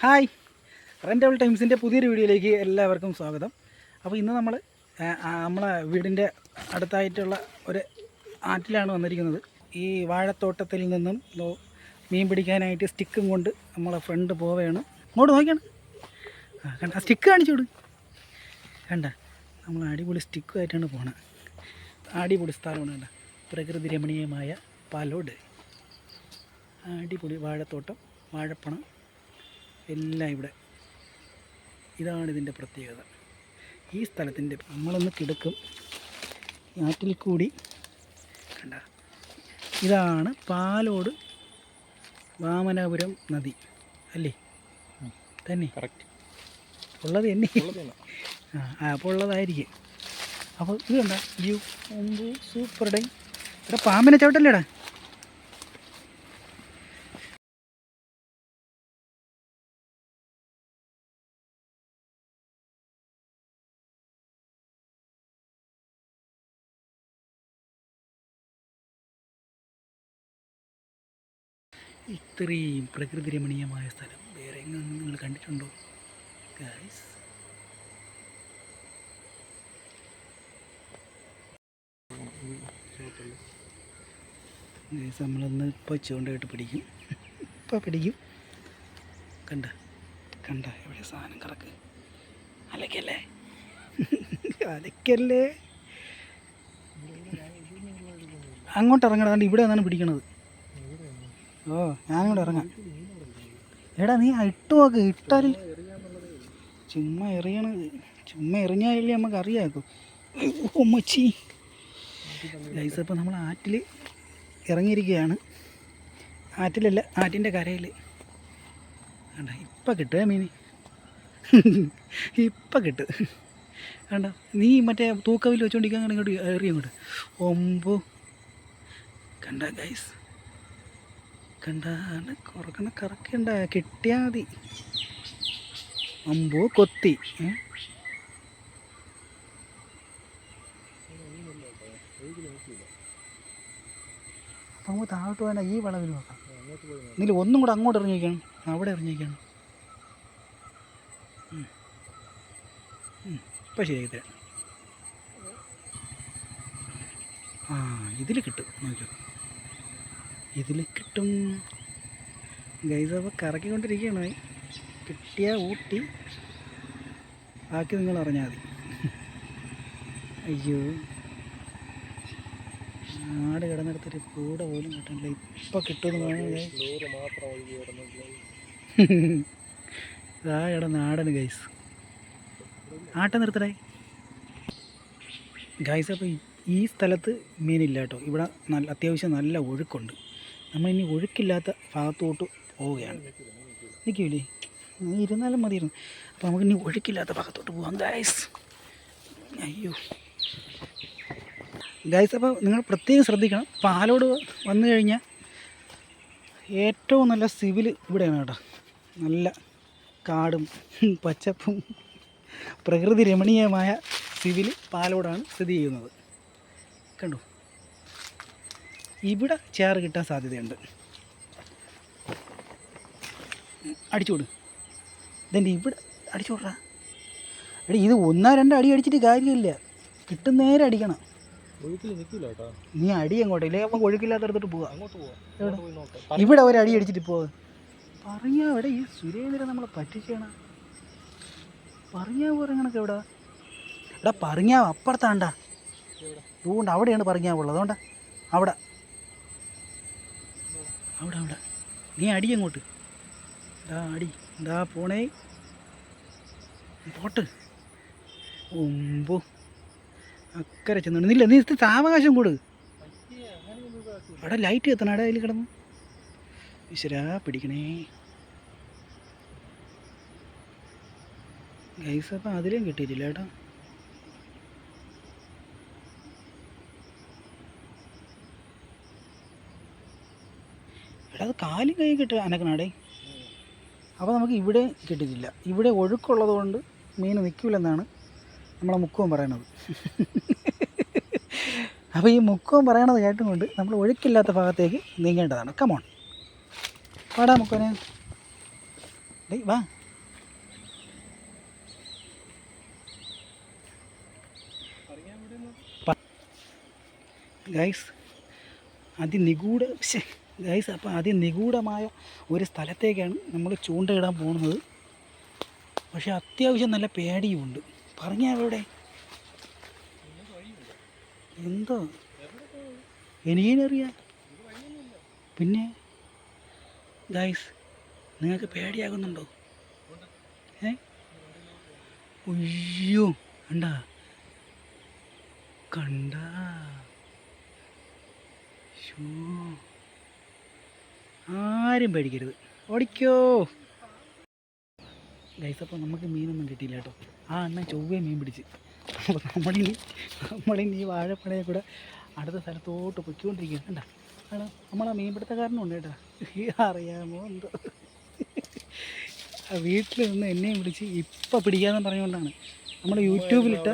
Hi, റെൻ്റബിൾ ടൈംസിൻ്റെ പുതിയൊരു വീഡിയോയിലേക്ക് എല്ലാവർക്കും സ്വാഗതം. അപ്പോൾ ഇന്ന് നമ്മളെ വീടിൻ്റെ അടുത്തായിട്ടുള്ള ഒരു ആറ്റിലാണ് വന്നിരിക്കുന്നത്. ഈ വാഴത്തോട്ടത്തിൽ നിന്നും മീൻ പിടിക്കാനായിട്ട് സ്റ്റിക്കും കൊണ്ട് നമ്മളെ ഫ്രണ്ട് പോവുകയാണ്. ഇങ്ങോട്ട് നോക്കിയാണ്, കണ്ട സ്റ്റിക്ക് കാണിച്ചോട്. കണ്ട നമ്മൾ അടിപൊളി സ്റ്റിക്കുമായിട്ടാണ് പോണത്. അടിപൊളി സ്ഥലമാണ്. കണ്ട പ്രകൃതി രമണീയമായ പാലോട്, അടിപൊളി വാഴത്തോട്ടം, വാഴപ്പണ എല്ലാം ഇവിടെ. ഇതാണ് ഇതിൻ്റെ പ്രത്യേകത. ഈ സ്ഥലത്തിൻ്റെ നമ്മളൊന്ന് കിടക്കും ആറ്റിൽ കൂടി. കണ്ട ഇതാണ് പാലോട് വാമനാപുരം നദി അല്ലേ? തന്നെ കറക്റ്റ് ഉള്ളത് തന്നെ. അപ്പോൾ ഉള്ളതായിരിക്കും. അപ്പോൾ ഇത് കണ്ട വ്യൂ സൂപ്പർ ഡേ. ഇവിടെ പാമ്പിനെ ചവിട്ടല്ലേടാ. ഇത്രയും പ്രകൃതി രമണീയമായ സ്ഥലം വേറെ എങ്ങും നിങ്ങൾ കണ്ടിട്ടുണ്ടോ ഗൈസ്? നമ്മളൊന്ന് ഇപ്പോൾ ചൂണ്ടയിട്ട് പിടിക്കും. ഇപ്പോൾ പിടിക്കും. കണ്ട കണ്ട എവിടെ സാധനം കറക്ക്. അലക്കല്ലേ അലക്കല്ലേ. അങ്ങോട്ട് ഇറങ്ങടാണ്ട് ഇവിടെ വന്നാണ് പിടിക്കണത്. ഓ ഞാനിവിടെ ഇറങ്ങാം. എടാ നീ ഇട്ട് നോക്ക്. ഇട്ടാൽ ചുമ്മാ എറിയണത്. ചുമ്മാ എറിഞ്ഞാലേ നമുക്ക് അറിയാക്കും. ഒമ്മച്ചി ഗൈസ്, അപ്പോൾ നമ്മൾ ആറ്റിൽ ഇറങ്ങിയിരിക്കുകയാണ്. ആറ്റിലല്ല, ആറ്റിൻ്റെ കരയിൽ. കണ്ട ഇപ്പം കിട്ടുക മീൻ. ഇപ്പം കിട്ടും. കണ്ട നീ മറ്റേ തൂക്കവിൽ വെച്ചുകൊണ്ടിരിക്കാൻ ഇങ്ങോട്ട് എറിയങ്ങോട്ട്. ഒമ്പോ കണ്ട ഗൈസ്, കണ്ടാണ്ട് കുറക്കണ കറക്കണ്ട, കിട്ടിയാൽ മതി. അമ്പോ കൊത്തി. അപ്പം നമുക്ക് താഴോട്ട് വേണ്ട, ഈ വളവിൽ നോക്കാം. എന്നില്ല ഒന്നും കൂടെ അങ്ങോട്ട് ഇറങ്ങിയിരിക്കണം, അവിടെ ഇറങ്ങിയിരിക്കണം. ഇപ്പം ശരിയായി തരാം. ഇതിൽ കിട്ടും, നോക്കിയോ, ഇതിൽ കിട്ടും ഗൈസ്. അപ്പോൾ കറക്കിക്കൊണ്ടിരിക്കുകയാണ്. കിട്ടിയ ഊട്ടി, ബാക്കി നിങ്ങൾ അറിഞ്ഞാൽ മതി. അയ്യോ, നാട് കിടന്നെടുത്തൊരു കൂടെ പോലും കിട്ടണില്ല. ഇപ്പം കിട്ടുമെന്ന് പറഞ്ഞാൽ ഇതാ നാടന് ഗൈസ്. ആട്ടം നിർത്തടേ ഗൈസ്. അപ്പോൾ ഈ സ്ഥലത്ത് മീനില്ല കേട്ടോ. ഇവിടെ അത്യാവശ്യം നല്ല ഒഴുക്കുണ്ട്. നമ്മളിനി ഒഴുക്കില്ലാത്ത ഭാഗത്തോട്ട് പോവുകയാണ്. നിൽക്കൂലേ, ഇരുന്നാലും മതിയിരുന്നു. അപ്പോൾ നമുക്കിനി ഒഴുക്കില്ലാത്ത ഭാഗത്തോട്ട് പോകാം ഗൈസ്. അയ്യോ ഗൈസ്, അപ്പോൾ നിങ്ങൾ പ്രത്യേകം ശ്രദ്ധിക്കണം. പാലോട് വന്നു കഴിഞ്ഞാൽ ഏറ്റവും നല്ല സിവിൽ ഇവിടെയാണ് കേട്ടോ. നല്ല കാടും പച്ചപ്പും പ്രകൃതി രമണീയമായ സിവിൽ പാലോടാണ് സ്ഥിതി ചെയ്യുന്നത്. കണ്ടു, ഇവിടെ ചേറ് കിട്ടാൻ സാധ്യതയുണ്ട്. അടിച്ചുകൊടു. ഇതെൻ്റെ ഇവിടെ അടിച്ചുകൊടാ. എടി ഇത് 1-2 അടി അടിച്ചിട്ട് കാര്യമില്ല, കിട്ടുന്ന നേരെ അടിക്കണം. നീ അടി അങ്ങോട്ട്, ഇല്ലേ നമുക്ക് ഒഴുക്കില്ലാത്തടത്തോട്ട് പോവാം. ഇവിടെ ഒരു അടി അടിച്ചിട്ട് പോവാ. പറഞ്ഞാ ഇവിടെ ഈ സുരേന്ദ്രൻ നമ്മളെ പറ്റിച്ചേണ. പറഞ്ഞാ പോരെ കണക്ക് എവിടെ ഇവിടെ പറഞ്ഞാ അപ്പുറത്താണ്ടാ. അതുകൊണ്ട് അവിടെയാണ് പറഞ്ഞാവുള്ളത്. അതുകൊണ്ടാ അവിടെ അവിടെ അവിടെ നീ അടി അങ്ങോട്ട്. അടി എന്താ പോണേ പോട്ട്. ഒമ്പോ അക്കരെ ചെന്നുണ്ട്. നില്ല, നീ സാവകാശം കൂട്. അവിടെ ലൈറ്റ് എത്തണം. അവിടെ അതിൽ കിടന്ന് ഈശ്വരാ പിടിക്കണേ ഗൈസ്. അപ്പം അതിലും കിട്ടിയിട്ടില്ല കേട്ടോ. അത് കാലും കൈ കിട്ടുക അനക്കനാടേ. അപ്പോൾ നമുക്ക് ഇവിടെ കിട്ടിയിട്ടില്ല. ഇവിടെ ഒഴുക്കുള്ളത് കൊണ്ട് മീൻ നിൽക്കില്ലെന്നാണ് നമ്മളെ മുക്കവും പറയണത്. അപ്പോൾ ഈ മുക്കവും പറയണത് കേട്ടും കൊണ്ട് നമ്മൾ ഒഴുക്കില്ലാത്ത ഭാഗത്തേക്ക് നീങ്ങേണ്ടതാണ്. കമോൺ പാടാ മുക്കോനെ. ഡേയ് വാ. ഗൈസ് അപ്പോൾ അതിനിഗൂഢമായ ഒരു സ്ഥലത്തേക്കാണ് നമ്മൾ ചൂണ്ടയിടാൻ പോകുന്നത്. പക്ഷെ അത്യാവശ്യം നല്ല പേടിയുമുണ്ട്. പറഞ്ഞാൽ എവിടെ എന്തോ എനിക്കറിയാം. പിന്നെ ഗൈസ് നിങ്ങൾക്ക് പേടിയാകുന്നുണ്ടോ? അയ്യോ കണ്ട ആരും പേടിക്കരുത്, ഓടിക്കോ ഗൈസ്. അപ്പോൾ നമുക്ക് മീനൊന്നും കിട്ടിയില്ല കേട്ടോ. ആ അണ്ണൻ ചൊവ്വേ മീൻ പിടിച്ച്. അപ്പോൾ നമ്മളിനി ഈ വാഴപ്പടയെ കൂടെ അടുത്ത സ്ഥലത്തോട്ട് പൊയ്ക്കൊണ്ടിരിക്കുക. കണ്ട നമ്മളാ മീൻപിടുത്തക്കാരനും ഉണ്ട് കേട്ടോ. അറിയാമോ എന്തോ വീട്ടിൽ നിന്ന് എന്നെയും വിളിച്ച് ഇപ്പം പിടിക്കാമെന്ന് പറഞ്ഞുകൊണ്ടാണ് നമ്മൾ യൂട്യൂബിലിട്ട്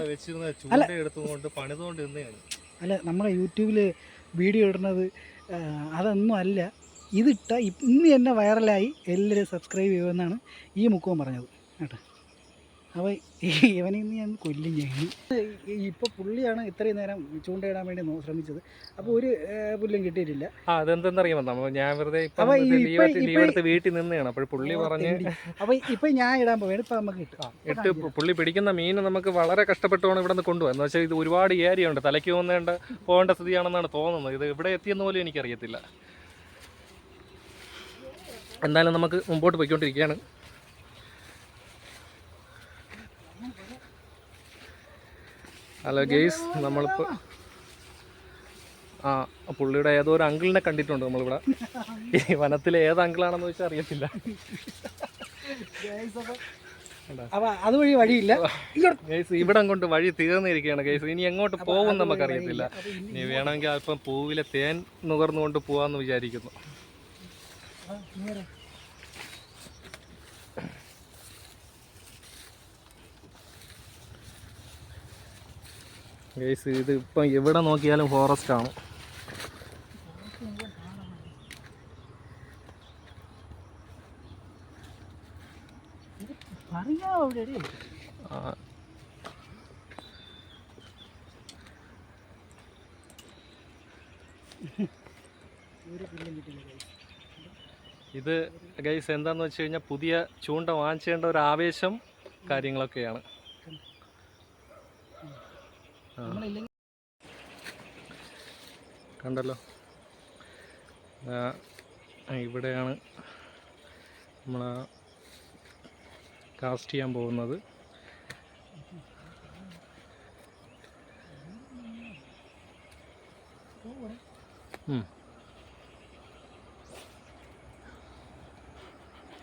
അല്ല നമ്മളെ യൂട്യൂബിൽ വീഡിയോ ഇടുന്നത് അതൊന്നും അല്ല. ഇതിട്ട ഇന്ന് തന്നെ വൈറലായി എല്ലാവരും സബ്സ്ക്രൈബ് ചെയ്യുമെന്നാണ് ഈ മുഖവും പറഞ്ഞത് കേട്ടോ. അപ്പോൾ ഇവനെ ഇന്ന് ഞാൻ കൊല്ലും ചെയ്യും. ഇപ്പോൾ പുള്ളിയാണ് ഇത്രയും നേരം ചൂണ്ടയിടാൻ വേണ്ടി ശ്രമിച്ചത്. അപ്പോൾ ഒരു പുല്ലും കിട്ടിയിട്ടില്ല. അതെന്തെന്നറിയാമോ, ഞാൻ വെറുതെ വീട്ടിൽ നിന്നാണ്. അപ്പോൾ പുള്ളി പറഞ്ഞ് അപ്പോൾ ഇപ്പം ഞാൻ ഇടാൻ പോവുകയാണ്. ഇപ്പം നമുക്ക് കിട്ടും. പുള്ളി പിടിക്കുന്ന മീൻ നമുക്ക് വളരെ കഷ്ടപ്പെട്ടുകൊണ്ട് ഇവിടെ നിന്ന് കൊണ്ടുപോകാം. എന്ന് വെച്ചാൽ ഇത് ഒരുപാട് ഏരിയ ഉണ്ട്, തലയ്ക്ക് പോകേണ്ട സ്ഥിതിയാണെന്നാണ് തോന്നുന്നത്. ഇത് ഇവിടെ എത്തിയെന്ന് പോലും എനിക്കറിയത്തില്ല. എന്തായാലും നമുക്ക് മുമ്പോട്ട് പോയിക്കൊണ്ടിരിക്കുകയാണ്. ഹലോ ഗെയ്സ്, നമ്മളിപ്പോൾ പുള്ളിയുടെ ഏതോ ഒരു അങ്കിളിനെ കണ്ടിട്ടുണ്ട് നമ്മളിവിടെ. ഈ വനത്തിലെ ഏത് അങ്കിളാണെന്ന് വെച്ചാൽ അറിയത്തില്ല. അതുവഴി വഴിയില്ല ഗെയ്സ്, ഇവിടെ കൊണ്ട് വഴി തീർന്നിരിക്കുകയാണ് ഗെയ്സ്. ഇനി എങ്ങോട്ട് പോകും നമുക്കറിയത്തില്ല. ഇനി വേണമെങ്കിൽ അല്പം പൂവിലെ തേൻ നുകർന്നുകൊണ്ട് പോകാമെന്ന് വിചാരിക്കുന്നു. ഗൈസ്, ഇത് ഇപ്പം എവിടെ നോക്കിയാലും ഫോറസ്റ്റ് ആണ്. ഇത് ഗൈസ് എന്താന്ന് വെച്ച് കഴിഞ്ഞാൽ പുതിയ ചൂണ്ട വാങ്ങിച്ചേണ്ട ഒരു ആവേശം കാര്യങ്ങളൊക്കെയാണ്. കണ്ടല്ലോ, ഇവിടെയാണ് നമ്മൾ കാസ്റ്റ് ചെയ്യാൻ പോകുന്നത്.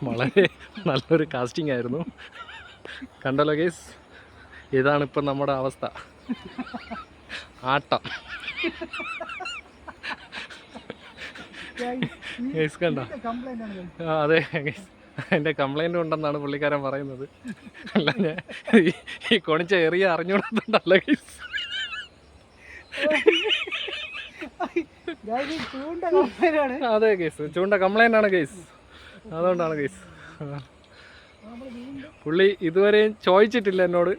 വളരെ നല്ലൊരു കാസ്റ്റിംഗ് ആയിരുന്നു. കണ്ടല്ലോ ഗൈസ്, ഇതാണിപ്പം നമ്മുടെ അവസ്ഥ. ആട്ടം ഗൈസ് കണ്ട. അതെ ഗൈസ്, എൻ്റെ കംപ്ലൈൻ്റ് ഉണ്ടെന്നാണ് പുള്ളിക്കാരൻ പറയുന്നത്. അല്ല, ഞാൻ ഈ കൊണിച്ച എറിയ അറിഞ്ഞുകൊണ്ടല്ല ഗൈസ്. അതെ ഗൈസ്, ചൂണ്ട കംപ്ലൈൻ്റ് ആണ് ഗൈസ്. അതുകൊണ്ടാണ് ഗൈസ്. പുള്ളി ഇതുവരെയും ചോദിച്ചിട്ടില്ല എന്നോട്.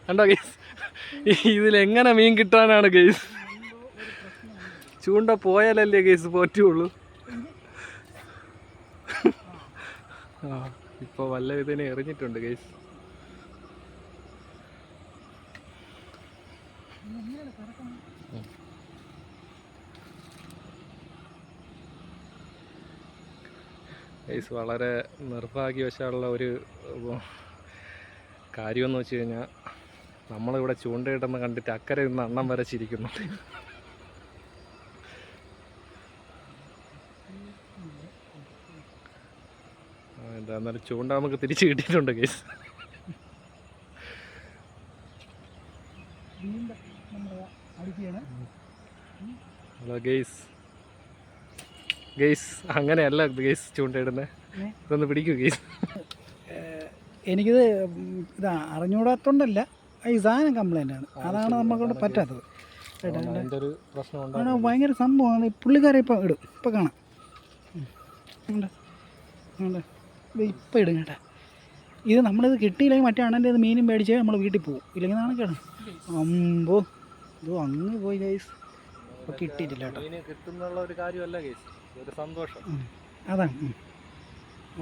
കണ്ടോ ഗൈസ്, ഇതിലെങ്ങനെ മീൻ കിട്ടാനാണ് ഗൈസ്? ചൂണ്ട പോയാലല്ലേ ഗൈസ് പറ്റുള്ളൂ. ഇപ്പോൾ വല്ല ഇതിനെ എറിഞ്ഞിട്ടുണ്ട് ഗൈസ്. ഗൈസ്, വളരെ നിർഭാഗ്യവശാലുള്ള ഒരു കാര്യമെന്ന് വെച്ച് കഴിഞ്ഞാൽ നമ്മളിവിടെ ചൂണ്ടയിടുന്ന കണ്ടിട്ട് അക്കരെ നിന്ന് അണ്ണം വരെ ചിരിക്കുന്നു. എന്താന്നാലും ചൂണ്ട നമുക്ക് തിരിച്ച് കിട്ടിയിട്ടുണ്ട് ഗൈസ്. Hello guys. ഗൈസ്, അങ്ങനെയല്ല ഗൈസ് ചൂണ്ടയിടുന്നത്. ഇതൊന്ന് പിടിക്കൂ ഗൈസ്. എനിക്കിത് ഇതാ അറിഞ്ഞുകൂടാത്തോണ്ടല്ല, ഈ സാധനം കംപ്ലൈൻ്റ് ആണ്. അതാണ് നമ്മളെ പറ്റാത്തത്. ഭയങ്കര സംഭവമാണ്. ഈ പുള്ളിക്കാരെ ഇപ്പം ഇടും, ഇപ്പം കാണാം. ഇപ്പം ഇടും കേട്ടാ. ഇത് നമ്മളിത് കിട്ടിയില്ലെങ്കിൽ മറ്റേ അണ്ണൻ്റെ ഇത് മീനും മേടിച്ച് നമ്മൾ വീട്ടിൽ പോകും, ഇല്ലെങ്കിൽ നാണക്കേടാ. അമ്പോ ഇത് അങ്ങ് പോയി ഗൈസ്. ഇപ്പോൾ കിട്ടിയിട്ടില്ല കേട്ടോ. കിട്ടുന്നുള്ള ഒരു കാര്യമല്ല ഗൈസ്, ഒരു സന്തോഷം അതാണ്.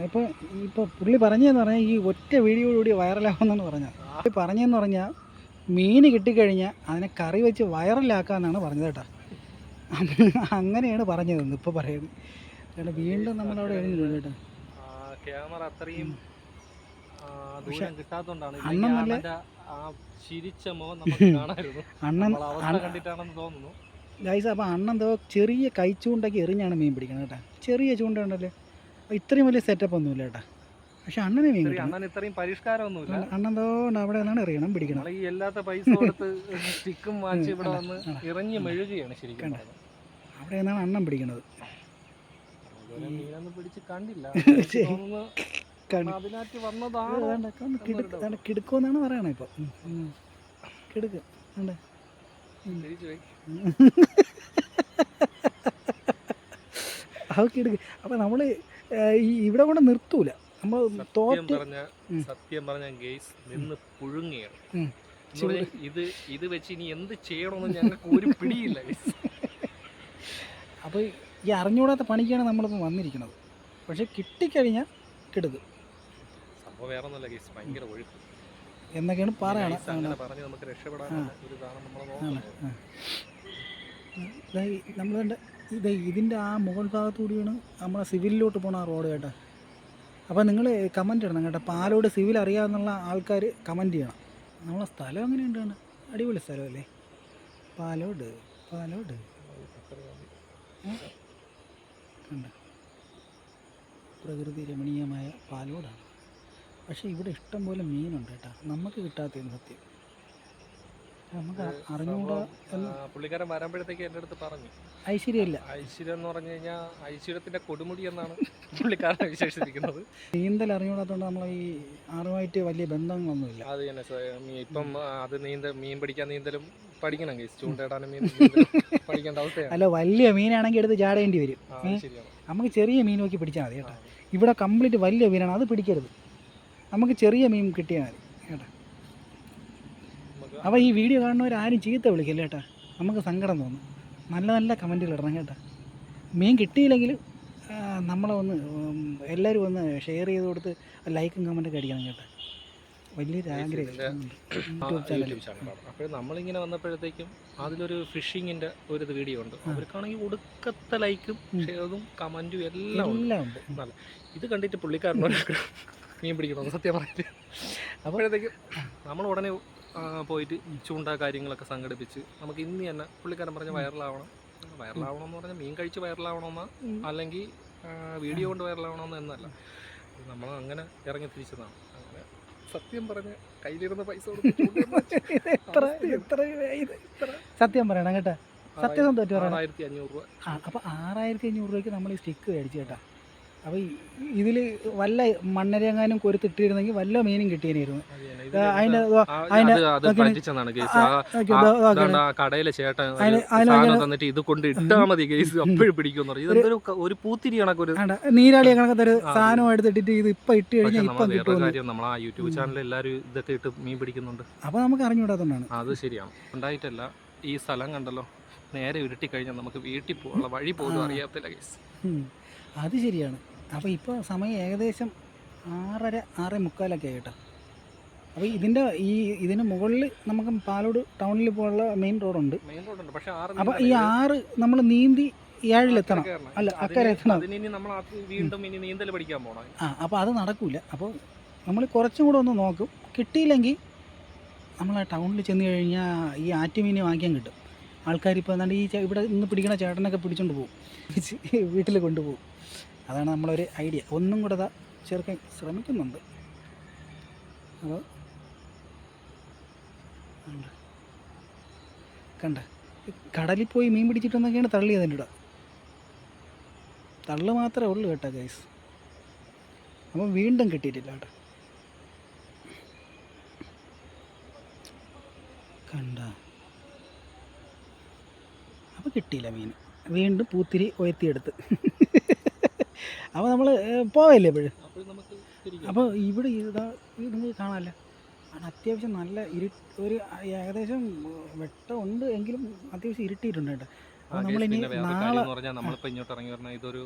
ഇപ്പോൾ ഇപ്പോൾ പുള്ളി പറഞ്ഞതെന്ന് പറഞ്ഞാൽ ഈ ഒറ്റ വീഡിയോയിലൂടെ വൈറലാകുമെന്നാണ് പറഞ്ഞത്. പറഞ്ഞതെന്ന് പറഞ്ഞാൽ മീൻ കിട്ടിക്കഴിഞ്ഞാൽ അതിനെ കറി വെച്ച് വൈറലാക്കാമെന്നാണ് പറഞ്ഞത് കേട്ടോ. അങ്ങനെയാണ് പറഞ്ഞതെന്ന് ഇപ്പോൾ പറയുന്നത് കേട്ടോ. വീണ്ടും നമ്മളവിടെ എഴുതുന്നുണ്ട് കേട്ടോ. ക്യാമറ അത്രയും ദൂരം കിട്ടാത്തതുകൊണ്ടാണ്. അണ്ണൻ നല്ല അണ്ണൻ കണ്ടിട്ടാണെന്ന് തോന്നുന്നു ഗൈസ്. അപ്പോൾ അണ്ണൻ എന്തോ ചെറിയ കൈച്ചൂണ്ടൊക്കെ എറിഞ്ഞാണ് മീൻ പിടിക്കുന്നത് കേട്ടോ. ചെറിയ ചൂണ്ട ഉണ്ടല്ലോ, ഇത്രയും വലിയ സെറ്റപ്പ് ഒന്നുമില്ല കേട്ടോ. പക്ഷെ അണ്ണനെ മീൻ കിട്ടും. അണ്ണൻ ഇത്രയും പരിഷ്കാരമൊന്നുമില്ല. അണ്ണൻ എന്തോണ്ട് അവിടെ നിന്നാണ് എറിയണം പിടിക്കണം. ഈ എല്ലാത്ത പൈസ കൊടുത്ത് സ്റ്റിക്കും വാങ്ങിച്ച് ഇവിടെ വന്ന് ഇറങ്ങി മെഴുകുകയാണ് ശരിക്കും. അവിടെ നിന്നാണ് അണ്ണൻ പിടിക്കുന്നത്. മീനൊന്നും പിടിച്ച് കണ്ടില്ല, അതിനായിട്ട് വന്നതാണ്. കിടുക്കുമെന്നാണ് പറയണേ ഇപ്പോൾ. കിടുക്ക് ഉണ്ട്. കിടുക്ക്. അപ്പം നമ്മൾ ഇവിടെ കൊണ്ട് നിർത്തൂല. നമ്മൾ സത്യം പറഞ്ഞ ഗെയ്സ് നിന്ന് പുഴുങ്ങിയാണ്. ഇത് വെച്ച് ഇനി എന്ത് ചെയ്യണമെന്ന് ഞങ്ങൾക്ക് ഒരു പിടിയില്ല. അപ്പോൾ ഈ അറിഞ്ഞുകൂടാത്ത പണിക്കാണ് നമ്മളിപ്പോൾ വന്നിരിക്കുന്നത്. പക്ഷെ കിട്ടിക്കഴിഞ്ഞാൽ കിടുക്ക് സംഭവം വേറെ ഒന്നുമല്ല ഗെയ്സ്, ഭയങ്കര ഒഴുക്ക് എന്നൊക്കെയാണ് പറയണം. പറഞ്ഞ് നമുക്ക് രക്ഷപ്പെടാൻ ഒരു നമ്മളുടെ ഇതിൻ്റെ ആ മുകൾ ഭാഗത്തുകൂടിയാണ് നമ്മളെ സിവിലിലോട്ട് പോകണ ആ റോഡ് കേട്ടോ. അപ്പോൾ നിങ്ങൾ കമൻറ്റ് ഇടണം കേട്ടോ. പാലോട് സിവിൽ അറിയാമെന്നുള്ള ആൾക്കാർ കമൻറ്റ് ചെയ്യണം. നമ്മളെ സ്ഥലം എങ്ങനെയുണ്ട് കേട്ടോ, അടിപൊളി സ്ഥലമല്ലേ പാലോട്. പാലോട് കണ്ട പ്രകൃതി രമണീയമായ പാലോടാണ്. പക്ഷേ ഇവിടെ ഇഷ്ടം പോലെ മീനുണ്ട് കേട്ടോ, നമുക്ക് കിട്ടാത്തതാണ് സത്യം. നമുക്ക് അറിഞ്ഞുകൂടാ. പുള്ളിക്കാരൻ വരുമ്പോഴത്തേക്ക് എൻ്റെ അടുത്ത് പറഞ്ഞു ഐശ്വര്യമില്ല. ഐശ്വര്യം എന്ന് പറഞ്ഞു കഴിഞ്ഞാൽ ഐശ്വര്യത്തിൻ്റെ കൊടുമുടി എന്നാണ് പുള്ളിക്കാരനെ വിശേഷിച്ചിരിക്കുന്നത്. നീന്തൽ അറിഞ്ഞുകൂടാത്തതുകൊണ്ട് നമ്മൾ ഈ ആറുമായിട്ട് വലിയ ബന്ധങ്ങളൊന്നുമില്ല. അത് തന്നെ ഇപ്പം അത് മീൻ പിടിക്കാൻ നീന്തലും പഠിക്കണം കേസ്, ചൂണ്ടയിടാനും മീൻ പഠിക്കേണ്ട അവസ്ഥയാണ്. അല്ല വലിയ മീനാണെങ്കിൽ എടുത്ത് ചാടേണ്ടി വരും. നമുക്ക് ചെറിയ മീൻ നോക്കി പിടിച്ചാൽ മതി കേട്ടോ. ഇവിടെ കംപ്ലീറ്റ് വലിയ മീനാണ്, അത് പിടിക്കരുത്. നമുക്ക് ചെറിയ മീൻ കിട്ടിയാൽ മതി കേട്ടോ. അപ്പോൾ ഈ വീഡിയോ കാണുന്നവരാരും ചീത്ത വിളിക്കില്ല കേട്ടോ, നമുക്ക് സങ്കടം തോന്നും. നല്ല നല്ല കമൻറ്റുകൾ ഇടണം കേട്ടോ. മീൻ കിട്ടിയില്ലെങ്കിൽ നമ്മളെ ഒന്ന് എല്ലാവരും ഒന്ന് ഷെയർ ചെയ്ത് കൊടുത്ത് ലൈക്കും കമൻറ്റൊക്കെ അടിക്കണം കേട്ടോ. വലിയൊരു ആഗ്രഹം യൂട്യൂബ് ചാനൽ. അപ്പോൾ നമ്മളിങ്ങനെ വന്നപ്പോഴത്തേക്കും അതിലൊരു ഫിഷിങ്ങിൻ്റെ ഒരു വീഡിയോ ഉണ്ട്. അവർക്കാണെങ്കിൽ ഒടുക്കത്തെ ലൈക്കും ഷെയറും കമൻറ്റും എല്ലാം ഉണ്ട്. നല്ല ഇത് കണ്ടിട്ട് പുള്ളിക്കാരനോട് മീൻ പിടിക്കണം സത്യം പറഞ്ഞിട്ട്. അപ്പോഴത്തേക്കും നമ്മൾ ഉടനെ പോയിട്ട് ചൂണ്ട കാര്യങ്ങളൊക്കെ സംഘടിപ്പിച്ച് നമുക്ക് ഇന്ന് തന്നെ പുള്ളിക്കാരൻ പറഞ്ഞ വൈറലാവണം എന്ന് പറഞ്ഞാൽ മീൻ കഴിച്ച് വൈറലാവണമെന്നാ അല്ലെങ്കിൽ വീഡിയോ കൊണ്ട് വൈറലാവണമെന്ന് എന്നല്ല, നമ്മൾ അങ്ങനെ ഇറങ്ങി തിരിച്ചതാണ്. അങ്ങനെ സത്യം പറഞ്ഞ് കയ്യിലിരുന്ന പൈസ സത്യം പറയണം കേട്ടോ. സത്യസന്ധമായിട്ട് 6500 രൂപ. അപ്പോൾ 6500 രൂപയ്ക്ക് നമ്മൾ ഈ സ്റ്റിക്ക് മേടിച്ചു കേട്ടോ. അപ്പോൾ ഇതിൽ വല്ല മണ്ണരങ്ങാനും കൊരുത്തിട്ടിരുന്നെങ്കിൽ വല്ല മീനും കിട്ടിയായിരുന്നു. കടയിലെ ചേട്ടൻ തന്നിട്ട് ഇത് കൊണ്ട് ഇട്ടാ മതി കേസ് അപ്പോഴും പിടിക്കും. ഇതൊരു ഒരു പൂത്തിരി കണക്കൊരു നീരാളി കണക്കത്തൊരു സാധനം എടുത്തിട്ട് ഇത് ഇപ്പം ഇട്ട് കഴിഞ്ഞാൽ ഇപ്പം കിട്ടും. നമ്മൾ ആ യൂട്യൂബ് ചാനലിൽ എല്ലാവരും ഇതൊക്കെ ഇട്ട് മീൻ പിടിക്കുന്നുണ്ട്. അപ്പോൾ നമുക്ക് അറിഞ്ഞുകൂടാത്തതുകൊണ്ടാണ്. അത് ശരിയാണ്. ഉണ്ടായിട്ടല്ല, ഈ സ്ഥലം കണ്ടല്ലോ, നേരെ ഉരുട്ടി കഴിഞ്ഞാൽ നമുക്ക് വീട്ടിൽ പോകാനുള്ള വഴി പോലും അറിയാത്തില്ല കേസ്. അത് ശരിയാണ്. അപ്പോൾ ഇപ്പോൾ സമയം ഏകദേശം 6:30 6:45 കേട്ടോ. അപ്പോൾ ഇതിന് മുകളിൽ നമുക്ക് പാലോട് ടൗണിൽ പോകാനുള്ള മെയിൻ റോഡുണ്ട്. അപ്പോൾ ഈ 6 നമ്മൾ നീന്തി 7-ലെത്തണം, അല്ല അക്കരെ എത്തണം. അപ്പോൾ അത് നടക്കില്ല. അപ്പോൾ നമ്മൾ കുറച്ചും കൂടെ ഒന്ന് നോക്കും. കിട്ടിയില്ലെങ്കിൽ നമ്മൾ ആ ടൗണിൽ ചെന്ന് കഴിഞ്ഞാൽ ഈ ആറ്റുമീനെ വാങ്ങിക്കാൻ കിട്ടും. ആൾക്കാർ ഇപ്പോൾ എന്താണ്ട് ഇവിടെ നിന്ന് പിടിക്കണ ചേട്ടനൊക്കെ പിടിച്ചുകൊണ്ട് പോകും, വീട്ടിൽ കൊണ്ടുപോകും. അതാണ് നമ്മളൊരു ഐഡിയ. ഒന്നും കൂടെ ചേർക്കാൻ ശ്രമിക്കുന്നുണ്ട്. അപ്പോൾ കണ്ട കടലിൽ പോയി മീൻ പിടിച്ചിട്ടെന്നൊക്കെയാണ് തള്ളിയതിൻ്റെ ഇവിടെ. തള്ളു മാത്രമേ ഉള്ളൂ കേട്ടോ ഗൈസ്. അപ്പം വീണ്ടും കിട്ടിയിട്ടില്ല കേട്ടോ. കണ്ട അപ്പോൾ കിട്ടിയില്ല മീൻ. വീണ്ടും പൂത്തിരി ഉയർത്തിയെടുത്ത്. അപ്പോൾ നമ്മൾ പോവല്ലേ എപ്പോഴും. അപ്പോൾ നമുക്ക് തിരിക്കാം. അപ്പോൾ ഇവിടെ ഇതാ നിങ്ങൾക്ക് കാണാമല്ലോ, കാരണം അത്യാവശ്യം നല്ല ഒരു ഏകദേശം വെട്ടമുണ്ട് എങ്കിലും അത്യാവശ്യം ഇരുട്ടിയിട്ടുണ്ട് കേട്ടോ. അപ്പോൾ നമ്മളിനി പിന്നെ വേറെ നാളെ കാര്യം എന്ന് പറഞ്ഞാൽ നമ്മളിപ്പോൾ ഇങ്ങോട്ട് ഇറങ്ങി പറഞ്ഞാൽ ഇതൊരു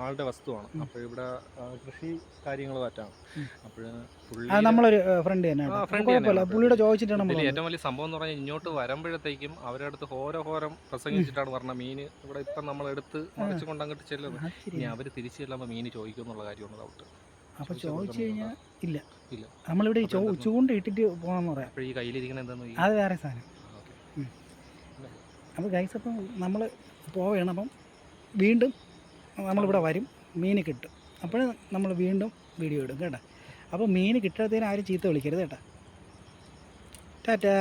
ആളുടെ വസ്തുവാണ്. അപ്പോൾ ഇവിടെ കൃഷി കാര്യങ്ങൾ പറ്റാണ്. അപ്പോൾ നമ്മളൊരു ഫ്രണ്ട് തന്നെ കേട്ടോ. കുഴപ്പമില്ല, പുള്ളിയുടെ ചോദിച്ചിട്ടാണ് നമ്മൾ ഏറ്റവും വലിയ സംഭവം എന്ന് പറഞ്ഞാൽ ഇങ്ങോട്ട് വരുമ്പോഴത്തേക്കും അവരുടെ അടുത്ത് ഹോരം പ്രസംഗിച്ചിട്ടാണ് പറഞ്ഞ മീൻ ഇവിടെ ഇപ്പം നമ്മളെടുത്ത് മറിച്ച് കൊണ്ട് അങ്ങോട്ട് ചെല്ലുന്നത്. ഇനി അവർ തിരിച്ചു ചെല്ലുമ്പോൾ മീൻ ചോദിക്കും എന്നുള്ള കാര്യമാണ് ഡൗട്ട്. അപ്പോൾ ചോദിച്ചു കഴിഞ്ഞാൽ ഇല്ല, ഇല്ല, നമ്മളിവിടെ ചൂണ്ട ഇട്ടിട്ട് പോകണമെന്ന് പറയാം. അപ്പോൾ ഈ കയ്യിലിരിക്കുന്നത് എന്താണെന്ന് അത് വേറെ സാധനം. അപ്പോൾ ഗൈസ്, അപ്പം നമ്മൾ പോവുകയാണ്. അപ്പം വീണ്ടും നമ്മളിവിടെ വരും, മീൻ കിട്ടും. അപ്പോൾ നമ്മൾ വീണ്ടും വീഡിയോ ഇടും കേട്ടോ. അപ്പോൾ മീൻ കിട്ടാത്തതിന് ആരും ചീത്ത വിളിക്കരുത് കേട്ടോ. ടാറ്റാ.